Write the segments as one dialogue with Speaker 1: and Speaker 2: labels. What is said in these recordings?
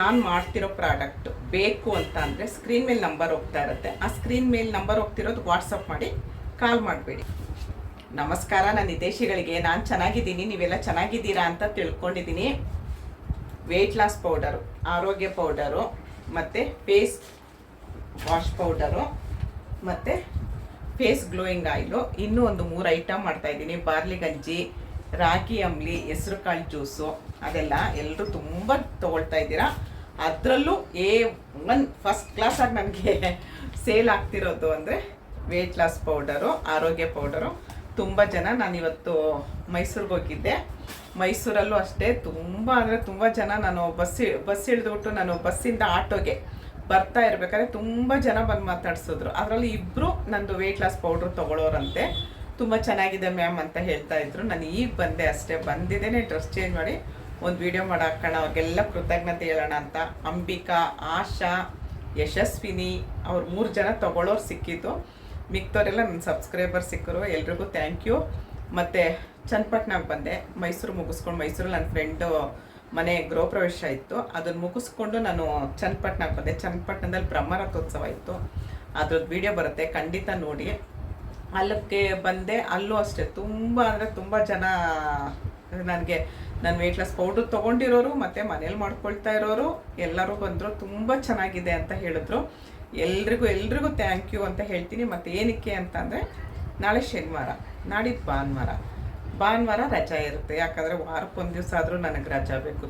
Speaker 1: ನಾನು ಮಾಡ್ತಿರೋ ಪ್ರಾಡಕ್ಟ್ ಬೇಕು ಅಂತ ಅಂದರೆ ಸ್ಕ್ರೀನ್ ಮೇಲೆ ನಂಬರ್ ಹೋಗ್ತಾ ಇರುತ್ತೆ. ಆ ಸ್ಕ್ರೀನ್ ಮೇಲೆ ನಂಬರ್ ಹೋಗ್ತಿರೋದು ವಾಟ್ಸಪ್ ಮಾಡಿ, ಕಾಲ್ ಮಾಡಬೇಡಿ. ನಮಸ್ಕಾರ, ನನ್ನ ಹಿತೈಷಿಗಳಿಗೆ. ನಾನು ಚೆನ್ನಾಗಿದ್ದೀನಿ, ನೀವೆಲ್ಲ ಚೆನ್ನಾಗಿದ್ದೀರಾ ಅಂತ ತಿಳ್ಕೊಂಡಿದ್ದೀನಿ. ವೆಯ್ಟ್ ಲಾಸ್ ಪೌಡರು, ಆರೋಗ್ಯ ಪೌಡರು, ಮತ್ತು ಫೇಸ್ ವಾಶ್ ಪೌಡರು, ಮತ್ತು ಫೇಸ್ ಗ್ಲೋಯಿಂಗ್ ಆಯಿಲು, ಇನ್ನೂ ಒಂದು 3 ಐಟಮ್ ಮಾಡ್ತಾಯಿದ್ದೀನಿ. ಬಾರ್ಲಿ ಗಂಜಿ, ರಾಗಿ ಅಂಬ್ಲಿ, ಹೆಸರು ಕಾಳು ಜ್ಯೂಸು, ಅದೆಲ್ಲ ಎಲ್ಲರೂ ತುಂಬ ತೊಗೊಳ್ತಾ ಇದ್ದೀರಾ. ಅದರಲ್ಲೂ ಫಸ್ಟ್ ಕ್ಲಾಸಾಗಿ ನನಗೆ ಸೇಲ್ ಆಗ್ತಿರೋದು ಅಂದರೆ ವೆಯ್ಟ್ ಲಾಸ್ ಪೌಡರು, ಆರೋಗ್ಯ ಪೌಡರು. ತುಂಬ ಜನ, ನಾನಿವತ್ತು ಮೈಸೂರಿಗೆ ಹೋಗಿದ್ದೆ. ಮೈಸೂರಲ್ಲೂ ಅಷ್ಟೇ ತುಂಬ ಜನ, ನಾನು ಬಸ್ ಇಳಿದ್ಬಿಟ್ಟು ನಾನು ಬಸ್ಸಿಂದ ಆಟೋಗೆ ಬರ್ತಾ ಇರಬೇಕಾದ್ರೆ ತುಂಬ ಜನ ಬಂದು ಮಾತಾಡ್ಸಿದ್ರು. ಅದರಲ್ಲಿ ಇಬ್ಬರು ನಂದು ವೆಯ್ಟ್ ಲಾಸ್ ಪೌಡ್ರು ತೊಗೊಳ್ಳೋರಂತೆ. ತುಂಬ ಚೆನ್ನಾಗಿದೆ ಮ್ಯಾಮ್ ಅಂತ ಹೇಳ್ತಾ ಇದ್ರು. ನಾನು ಈಗ ಬಂದೆ ಅಷ್ಟೇ, ಬಂದಿದ್ದೇನೆ ಡ್ರೆಸ್ ಚೇಂಜ್ ಮಾಡಿ ಒಂದು ವಿಡಿಯೋ ಮಾಡಾಕೋಣ, ಅವ್ರಿಗೆಲ್ಲ ಕೃತಜ್ಞತೆ ಹೇಳೋಣ ಅಂತ. ಅಂಬಿಕಾ, ಆಶಾ, ಯಶಸ್ವಿನಿ ಅವ್ರು 3 ಜನ ತೊಗೊಳ್ಳೋರು ಸಿಕ್ಕಿದ್ದು. ಮಿಕ್ತವರೆಲ್ಲ ನನ್ನ ಸಬ್ಸ್ಕ್ರೈಬರ್ ಸಿಕ್ಕರು, ಎಲ್ರಿಗೂ ಥ್ಯಾಂಕ್ ಯು. ಮತ್ತು ಚನ್ನಪಟ್ಟಣಕ್ಕೆ ಬಂದೆ, ಮೈಸೂರು ಮುಗಿಸ್ಕೊಂಡು, ಮೈಸೂರಲ್ಲಿ ನನ್ನ ಫ್ರೆಂಡು ಮನೆ ಗೃಹ ಪ್ರವೇಶ ಇತ್ತು, ಅದನ್ನು ಮುಗಿಸ್ಕೊಂಡು ನಾನು ಚನ್ನಪಟ್ಟಣಕ್ಕೆ ಬಂದೆ. ಚನ್ನಪಟ್ಟಣದಲ್ಲಿ ಬ್ರಹ್ಮರಥೋತ್ಸವ ಇತ್ತು, ಅದ್ರದ್ದು ವಿಡಿಯೋ ಬರುತ್ತೆ, ಖಂಡಿತ ನೋಡಿ. ಅಲ್ಲಕ್ಕೆ ಬಂದೆ, ಅಲ್ಲೂ ಅಷ್ಟೇ ತುಂಬ ಜನ ನನಗೆ ನನ್ನ ವೆಯ್ಟ್ ಲಾಸ್ ಪೌಡ್ರ್ ತೊಗೊಂಡಿರೋರು ಮತ್ತು ಮನೇಲಿ ಮಾಡ್ಕೊಳ್ತಾ ಇರೋರು ಎಲ್ಲರೂ ಬಂದರು. ತುಂಬ ಚೆನ್ನಾಗಿದೆ ಅಂತ ಹೇಳಿದ್ರು. ಎಲ್ರಿಗೂ ಥ್ಯಾಂಕ್ ಯು ಅಂತ ಹೇಳ್ತೀನಿ. ಮತ್ತು ಏನಕ್ಕೆ ಅಂತಂದರೆ ನಾಳೆ ಶನಿವಾರ, ನಾಡಿದ್ದು ಭಾನುವಾರ ರಜಾ ಇರುತ್ತೆ. ಯಾಕಂದರೆ ವಾರಕ್ಕೊಂದು ದಿವಸ ಆದರೂ ನನಗೆ ರಜಾ ಬೇಕು.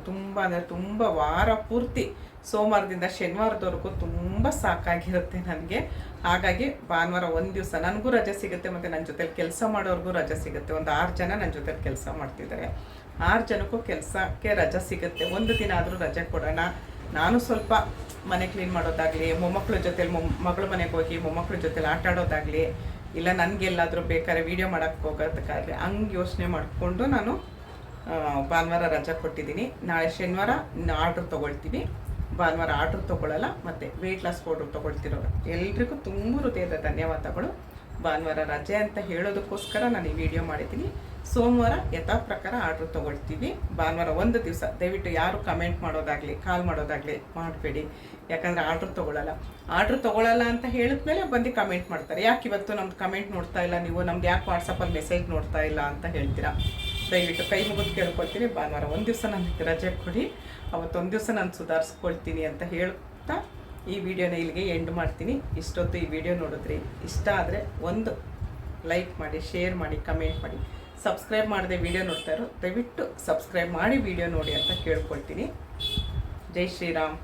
Speaker 1: ತುಂಬ ವಾರ ಪೂರ್ತಿ ಸೋಮವಾರದಿಂದ ಶನಿವಾರದವರೆಗೂ ತುಂಬ ಸಾಕಾಗಿರುತ್ತೆ ನನಗೆ. ಹಾಗಾಗಿ ಭಾನುವಾರ ಒಂದು ದಿವಸ ನನಗೂ ರಜೆ ಸಿಗುತ್ತೆ, ಮತ್ತು ನನ್ನ ಜೊತೆಲಿ ಕೆಲಸ ಮಾಡೋರಿಗೂ ರಜೆ ಸಿಗುತ್ತೆ. ಒಂದು 6 ಜನ ನನ್ನ ಜೊತೆಲಿ ಕೆಲಸ ಮಾಡ್ತಿದ್ದಾರೆ. 6 ಜನಕ್ಕೂ ಕೆಲಸಕ್ಕೆ ರಜೆ ಸಿಗುತ್ತೆ. ಒಂದು ದಿನ ಆದರೂ ರಜೆ ಕೊಡೋಣ. ನಾನು ಸ್ವಲ್ಪ ಮನೆ ಕ್ಲೀನ್ ಮಾಡೋದಾಗಲಿ, ಮೊಮ್ಮಕ್ಕಳ ಜೊತೆಲಿ ಮಗಳ ಮನೆಗೆ ಹೋಗಿ ಮೊಮ್ಮಕ್ಕಳ ಜೊತೆಲಿ ಆಟ ಆಡೋದಾಗಲಿ, ಇಲ್ಲ ನನಗೆಲ್ಲಾದರೂ ಬೇಕಾದ್ರೆ ವೀಡಿಯೋ ಮಾಡೋಕ್ಕೆ ಹೋಗೋದಕ್ಕಾಗಲಿ, ಹಂಗೆ ಯೋಚನೆ ಮಾಡಿಕೊಂಡು ನಾನು ಭಾನುವಾರ ರಜೆ ಕೊಟ್ಟಿದ್ದೀನಿ. ನಾಳೆ ಶನಿವಾರ ಆರ್ಡ್ರ್ ತೊಗೊಳ್ತೀವಿ, ಭಾನುವಾರ ಆರ್ಡ್ರ್ ತೊಗೊಳ್ಳಲ್ಲ. ಮತ್ತು ವೆಯ್ಟ್ ಲಾಸ್ ಪೌಡ್ರ್ ತೊಗೊಳ್ತಿರೋರು ಎಲ್ರಿಗೂ ತುಂಬ ಹೃದಯದ ಧನ್ಯವಾದಗಳು. ಭಾನುವಾರ ರಜೆ ಅಂತ ಹೇಳೋದಕ್ಕೋಸ್ಕರ ನಾನು ಈ ವಿಡಿಯೋ ಮಾಡಿದ್ದೀನಿ. ಸೋಮವಾರ ಯಥಾ ಪ್ರಕಾರ ಆರ್ಡ್ರ್ ತೊಗೊಳ್ತೀವಿ. ಭಾನುವಾರ ಒಂದು ದಿವಸ ದಯವಿಟ್ಟು ಯಾರು ಕಮೆಂಟ್ ಮಾಡೋದಾಗಲಿ, ಕಾಲ್ ಮಾಡೋದಾಗಲಿ ಮಾಡಬೇಡಿ. ಯಾಕಂದರೆ ಆರ್ಡ್ರ್ ತೊಗೊಳ್ಳಲ್ಲ ಅಂತ ಹೇಳಿದ್ಮೇಲೆ ಬಂದು ಕಮೆಂಟ್ ಮಾಡ್ತಾರೆ, ಯಾಕೆ ಇವತ್ತು ನಮ್ದು ಕಮೆಂಟ್ ನೋಡ್ತಾ ಇಲ್ಲ ನೀವು, ನಮ್ದು ಯಾಕೆ ವಾಟ್ಸಪ್ಪಲ್ಲಿ ಮೆಸೇಜ್ ನೋಡ್ತಾ ಇಲ್ಲ ಅಂತ ಹೇಳ್ತೀರಾ. ದಯವಿಟ್ಟು ಕೈ ಮುಗಿದು ಕೇಳ್ಕೊಳ್ತೀನಿ, ಭಾನುವಾರ ಒಂದು ದಿವಸ ನನಗೆ ರಜೆ ಕೊಡಿ, ಅವತ್ತೊಂದು ದಿವಸ ನಾನು ಸುಧಾರಿಸ್ಕೊಳ್ತೀನಿ ಅಂತ ಹೇಳ್ತಾ ಈ ವಿಡಿಯೋನ ಇಲ್ಲಿಗೆ ಎಂಡ್ ಮಾಡ್ತೀನಿ. ಇಷ್ಟೊತ್ತು ಈ ವಿಡಿಯೋ ನೋಡಿದ್ರಿ, ಇಷ್ಟ ಆದರೆ ಒಂದು ಲೈಕ್ ಮಾಡಿ, ಶೇರ್ ಮಾಡಿ, ಕಮೆಂಟ್ ಮಾಡಿ. ಸಬ್ಸ್ಕ್ರೈಬ್ ಮಾಡದೆ ವಿಡಿಯೋ ನೋಡ್ತಾ ಇರೋ ದಯವಿಟ್ಟು ಸಬ್ಸ್ಕ್ರೈಬ್ ಮಾಡಿ ವಿಡಿಯೋ ನೋಡಿ ಅಂತ ಕೇಳ್ಕೊಳ್ತೀನಿ. ಜೈ ಶ್ರೀರಾಮ್.